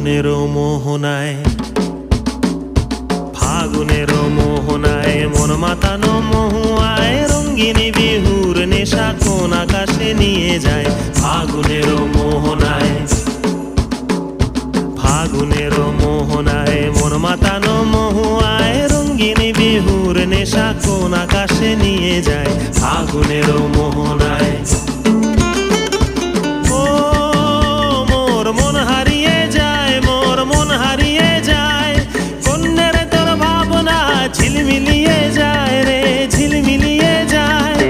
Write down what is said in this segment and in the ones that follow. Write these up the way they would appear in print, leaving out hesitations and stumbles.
ফাগুনের মোহনায়, ফাগুনের মোহনায় মন মাতানো মহুয়ায় রঙ্গিনী বিহুর নেশা কোন আকাশে নিয়ে যায়। ফাগুনের মোহনায়, ফাগুনের মোহনায় মন মাতানো মহুয়ায় রঙ্গিনী বিহুর নেশা কোন আকাশে নিয়ে যায়। ফাগুনের মোহনায় ঝিলমিলিয়ে যায় রে, ঝিলমিলিয়ে যায়।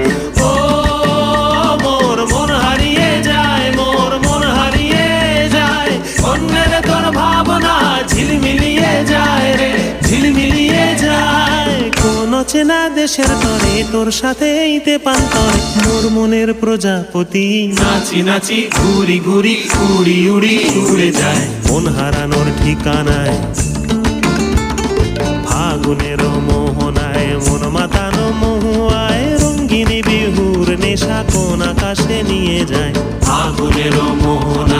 ও মোর মন হারিয়ে যায়, মোর মন হারিয়ে যায়। অন্যের তোর ভাবনা ঝিলমিলিয়ে যায় রে, ঝিলমিলিয়ে যায়। কোন চেনা দেশের তরে তোর সাথে ইতে পান্তরে মোর মনের প্রজাপতি নাচি নাচি ঘুরি ঘুরি উড়ি উড়ি উড়ে যায় মন হারানোর ঠিকানায়। ফাগুনের মোহনায় মন মাতানো মহুয়ায় রঙ্গিনী বিহুর নেশা কোন আকাশে নিয়ে যায়। ফাগুনের মোহনায়।